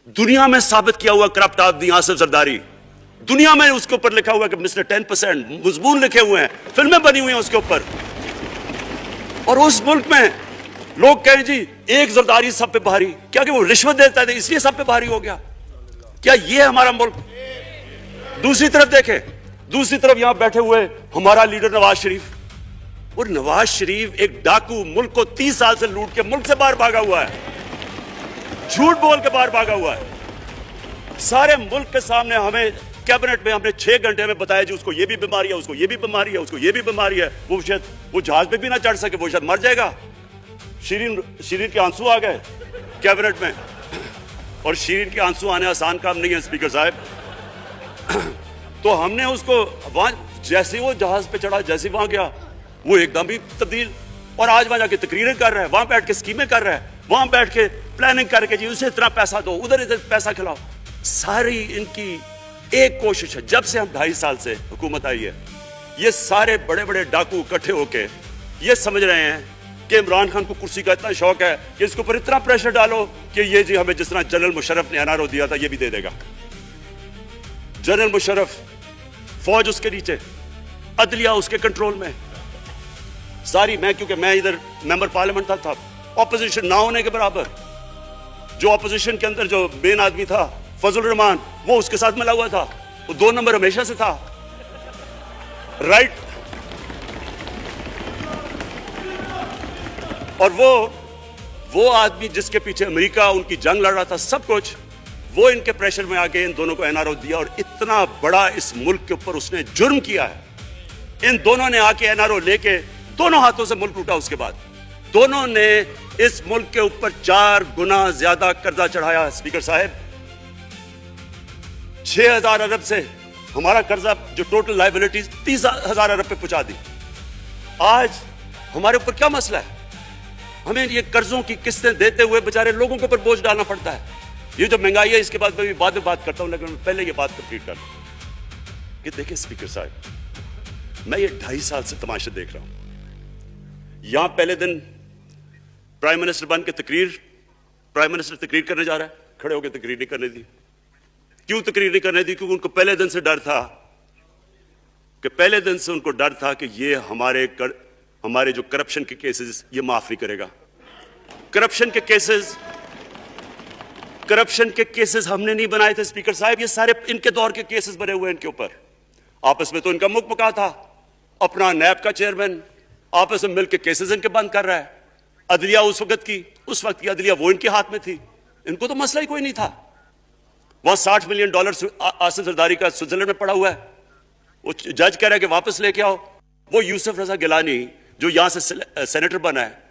दुनिया में साबित किया हुआ करप्ट आदमी आसिफ जरदारी, दुनिया में उसके ऊपर लिखा हुआ कि मिस्टर 10%, मजमून लिखे हुए हैं, फिल्में बनी हुई हैं उसके ऊपर। और उस मुल्क में लोग कहें जी एक जरदारी सब पे भारी, क्या कि वो रिश्वत देता था इसलिए सब पे भारी हो गया? क्या ये हमारा मुल्क? दूसरी तरफ देखें, दूसरी तरफ यहां बैठे हुए हमारा लीडर नवाज शरीफ, और नवाज शरीफ एक डाकू, मुल्क को 30 साल से लूट के मुल्क से बाहर भागा हुआ है, झूठ बोल के बाहर भागा हुआ है। सारे मुल्क के सामने हमें कैबिनेट में हमने 6 घंटे में बताया जी उसको ये भी बीमारी है, उसको ये भी बीमारी है, उसको ये भी बीमारी है, वो शायद वो जहाज पे भी ना चढ़ सके, वो शायद मर जाएगा। शीरीन के आंसू आ गए कैबिनेट में, और शीरीन के आंसू आने आसान काम नहीं है स्पीकर साहब। तो हमने उसको वहां जैसे वो जहाज पे चढ़ा, जैसे वहां गया वो एकदम ही तब्दील, और आज वहां जाके तकरीरें कर रहा है, वहां बैठ के स्कीमें कर रहा है, वहां बैठ के प्लानिंग करके जी उसे इतना पैसा दो, उधर इधर पैसा खिलाओ। सारी इनकी एक कोशिश है, जब से हम 2.5 साल से हुकूमत आई है, ये सारे बड़े बड़े डाकू इकट्ठे होके ये समझ रहे हैं कि इमरान खान को कुर्सी का इतना शौक है कि इसके ऊपर इतना प्रेशर डालो कि ये जी हमें जिस तरह जनरल मुशर्रफ ने एनआरओ दिया था ये भी दे देगा। जनरल मुशर्रफ, फौज उसके नीचे, अदलिया उसके कंट्रोल में सारी। मैं क्योंकि मैं इधर मेंबर पार्लियामेंट था, ऑपोजिशन ना होने के बराबर, जो ऑपोजिशन के अंदर जो मेन आदमी था फजल रहमान, वो उसके साथ मिला हुआ था, वो 2 नंबर हमेशा से था, राइट। और वो आदमी जिसके पीछे अमेरिका उनकी जंग लड़ रहा था, सब कुछ, वो इनके प्रेशर में आके इन दोनों को एनआरओ दिया, और इतना बड़ा इस मुल्क के ऊपर उसने जुर्म किया है। इन दोनों ने आके एनआरओ लेके दोनों हाथों से मुल्क लूटा। उसके बाद दोनों ने इस मुल्क के ऊपर 4 गुना ज्यादा कर्जा चढ़ाया। स्पीकर साहब, 6,000 अरब से हमारा कर्जा जो टोटल लायबिलिटीज 30,000 अरब पे पहुंचा दी। आज हमारे ऊपर क्या मसला है? हमें ये कर्जों की किस्तें देते हुए बेचारे लोगों के ऊपर बोझ डालना पड़ता है। ये जो महंगाई है इसके बाद मैं बाद में बात करता हूं, लेकिन मैं पहले ये बात कंप्लीट कर लूं कि देखिए स्पीकर साहब, मैं ये 2.5 साल से तमाशा देख रहा हूं। यहां पहले दिन प्राइम मिनिस्टर बन के प्राइम मिनिस्टर तकरीर करने जा रहा है, खड़े होकर तकरीर नहीं करने दी। क्यों तकरीर नहीं करने दी? क्योंकि उनको पहले दिन से डर था कि ये हमारे जो करप्शन के केसेस ये माफ नहीं करेगा। करप्शन के केसेस हमने नहीं बनाए थे स्पीकर साहब, ये सारे इनके दौर के केसेस बने हुए हैं इनके ऊपर। आपस में तो इनका मुकमुका था, अपना नैब का चेयरमैन आपस में मिलकर केसेस इनके बंद कर रहा है। अदलिया उस वक्त की अदलिया वो इनके हाथ में थी, इनको तो मसला ही कोई नहीं था। वहां $60 मिलियन आसिफ जरदारी का स्विट्जरलैंड में पड़ा हुआ है, वो जज कह रहा है कि वापस लेके आओ। वो यूसुफ रजा गिलानी जो यहां से सेनेटर बना है,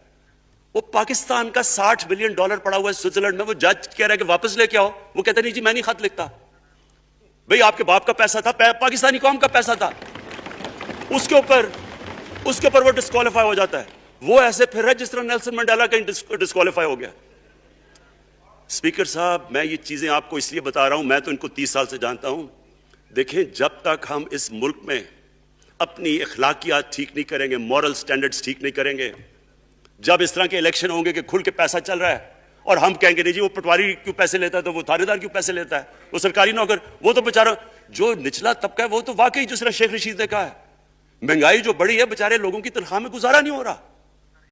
वो पाकिस्तान का $60 मिलियन पड़ा हुआ है स्विट्जरलैंड में, वो जज कह रहा है कि वापस लेके आओ। वो कहता नहीं जी मैं नहीं खत लिखता, भाई आपके बाप का पैसा था, पाकिस्तानी कौम का पैसा था, उसके ऊपर वो डिस्क्वालीफाई हो जाता है। वो ऐसे फिर है जिस तरह नेल्सन मंडेला का डिस्क्वालीफाई हो गया। स्पीकर साहब, मैं ये चीजें आपको इसलिए बता रहा हूं, मैं तो इनको 30 साल से जानता हूं। देखें, जब तक हम इस मुल्क में अपनी अखलाकियात ठीक नहीं करेंगे, मॉरल स्टैंडर्ड्स ठीक नहीं करेंगे, जब इस तरह के इलेक्शन होंगे कि खुल के पैसा चल रहा है और हम कहेंगे नहीं जी वो पटवारी क्यों पैसे लेता है, तो वो थानेदार क्यों पैसे लेता है, वो सरकारी नौकर, वो तो बेचारा जो निचला तबका है वो तो वाकई जिस तरह शेख रशीद ने कहा है, महंगाई जो बड़ी है बेचारे लोगों की तनख्वाह में गुजारा नहीं हो रहा।